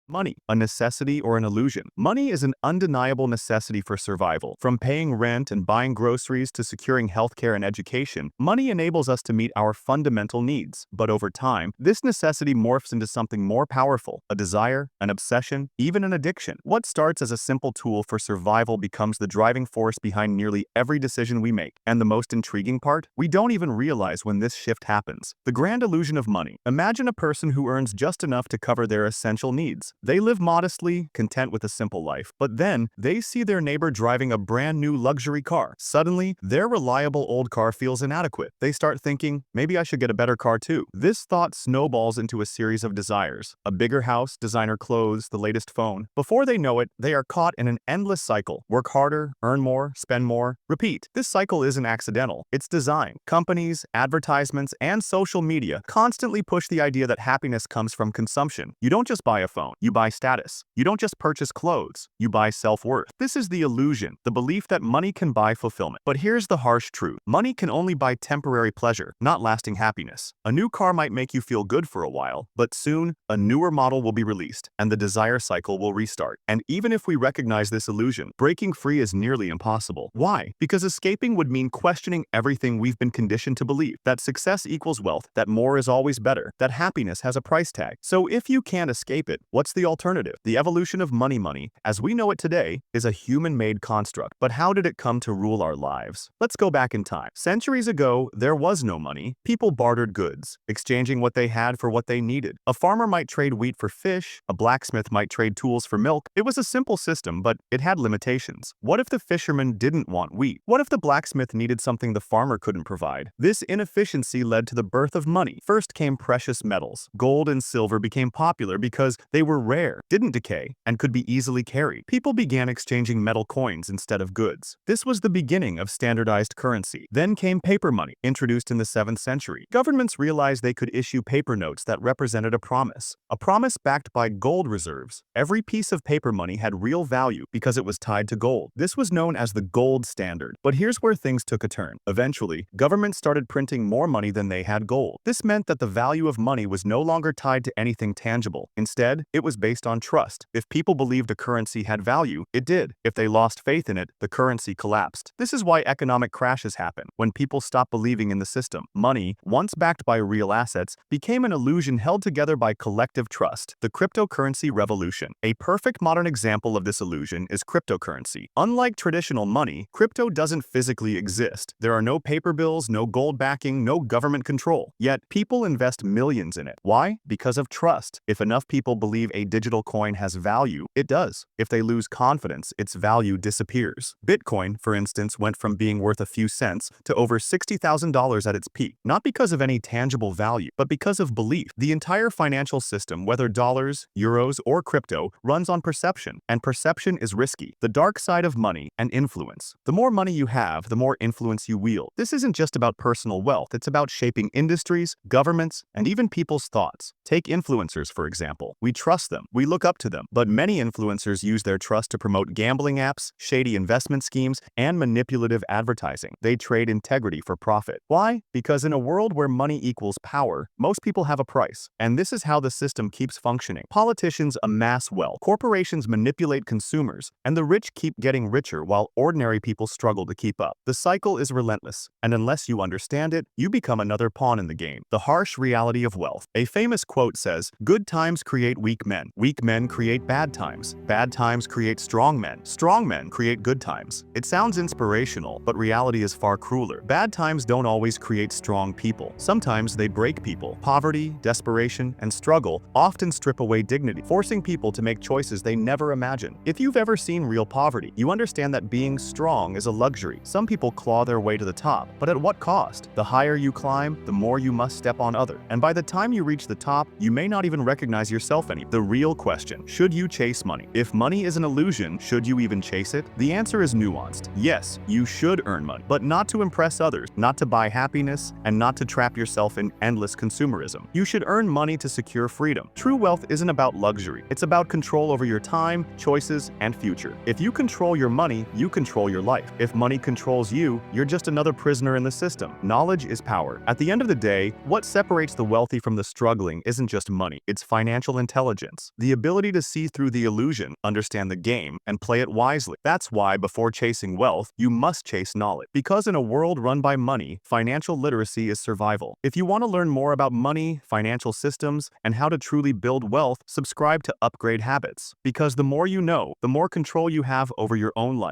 Money, a necessity or an illusion? Money is an undeniable necessity for survival. From paying rent and buying groceries to securing healthcare and education, money enables us to meet our fundamental needs. But over time, this necessity morphs into something more powerful, a desire, an obsession, even an addiction. What starts as a simple tool for survival becomes the driving force behind nearly every decision we make. And the most intriguing part? We don't even realize when this shift happens. The grand illusion of money. Imagine a person who earns just enough to cover their essential needs. They live modestly, content with a simple life, but then they see their neighbor driving a brand new luxury car. Suddenly, their reliable old car feels inadequate. They start thinking, maybe I should get a better car too. This thought snowballs into a series of desires: a bigger house, designer clothes, the latest phone. Before they know it, they are caught in an endless cycle. Work harder, earn more, spend more, repeat. This cycle isn't accidental. It's design. Companies, advertisements, and social media constantly push the idea that happiness comes from consumption. You don't just buy a phone, you buy status. You don't just purchase clothes, you buy self-worth. This is the illusion, the belief that money can buy fulfillment. But here's the harsh truth. Money can only buy temporary pleasure, not lasting happiness. A new car might make you feel good for a while, but soon, a newer model will be released, and the desire cycle will restart. And even if we recognize this illusion, breaking free is nearly impossible. Why? Because escaping would mean questioning everything we've been conditioned to believe: that success equals wealth, that more is always better, that happiness has a price tag. So if you can't escape it, what's the alternative? The evolution of money, as we know it today, is a human-made construct. But how did it come to rule our lives? Let's go back in time. Centuries ago, there was no money. People bartered goods, exchanging what they had for what they needed. A farmer might trade wheat for fish, a blacksmith might trade tools for milk. It was a simple system, but it had limitations. What if the fisherman didn't want wheat? What if the blacksmith needed something the farmer couldn't provide? This inefficiency led to the birth of money. First came precious metals. Gold and silver became popular because they were rare, didn't decay, and could be easily carried. People began exchanging metal coins instead of goods. This was the beginning of standardized currency. Then came paper money, introduced in the 7th century. Governments realized they could issue paper notes that represented a promise backed by gold reserves. Every piece of paper money had real value because it was tied to gold. This was known as the gold standard. But here's where things took a turn. Eventually, governments started printing more money than they had gold. This meant that the value of money was no longer tied to anything tangible. Instead, it was based on trust. If people believed a currency had value, it did. If they lost faith in it, the currency collapsed. This is why economic crashes happen. When people stop believing in the system, money, once backed by real assets, became an illusion held together by collective trust. The cryptocurrency revolution. A perfect modern example of this illusion is cryptocurrency. Unlike traditional money, crypto doesn't physically exist. There are no paper bills, no gold backing, no government control. Yet, people invest millions in it. Why? Because of trust. If enough people believe a digital coin has value, it does. If they lose confidence, its value disappears. Bitcoin, for instance, went from being worth a few cents to over $60,000 at its peak, not because of any tangible value, but because of belief. The entire financial system, whether dollars, euros, or crypto, runs on perception, and perception is risky. The dark side of money and influence. The more money you have, the more influence you wield. This isn't just about personal wealth, it's about shaping industries, governments, and even people's thoughts. Take influencers, for example. We trust them, we look up to them, but many influencers use their trust to promote gambling apps, shady investment schemes, and manipulative advertising. They trade integrity for profit. Why? Because in a world where money equals power, most people have a price. And this is how the system keeps functioning. Politicians amass wealth, corporations manipulate consumers, and the rich keep getting richer while ordinary people struggle to keep up. The cycle is relentless, and unless you understand it, you become another pawn in the game. The harsh reality of wealth. A famous quote says, "Good times create weak men create bad times create strong men create good times." It sounds inspirational, but reality is far crueler. Bad times don't always create strong people. Sometimes they break people. Poverty, desperation, and struggle often strip away dignity, forcing people to make choices they never imagined. If you've ever seen real poverty, you understand that being strong is a luxury. Some people claw their way to the top, but at what cost? The higher you climb, the more you must step on others. And by the time you reach the top, you may not even recognize yourself anymore. The real question: should you chase money? If money is an illusion, should you even chase it? The answer is nuanced. Yes, you should earn money, but not to impress others, not to buy happiness, and not to trap yourself in endless consumerism. You should earn money to secure freedom. True wealth isn't about luxury. It's about control over your time, choices, and future. If you control your money, you control your life. If money controls you, you're just another prisoner in the system. Knowledge is power. At the end of the day, what separates the wealthy from the struggling isn't just money, it's financial intelligence. intelligence, the ability to see through the illusion, understand the game, and play it wisely. That's why, before chasing wealth, you must chase knowledge. Because in a world run by money, financial literacy is survival. If you want to learn more about money, financial systems, and how to truly build wealth, subscribe to Upgrade Habits. Because the more you know, the more control you have over your own life.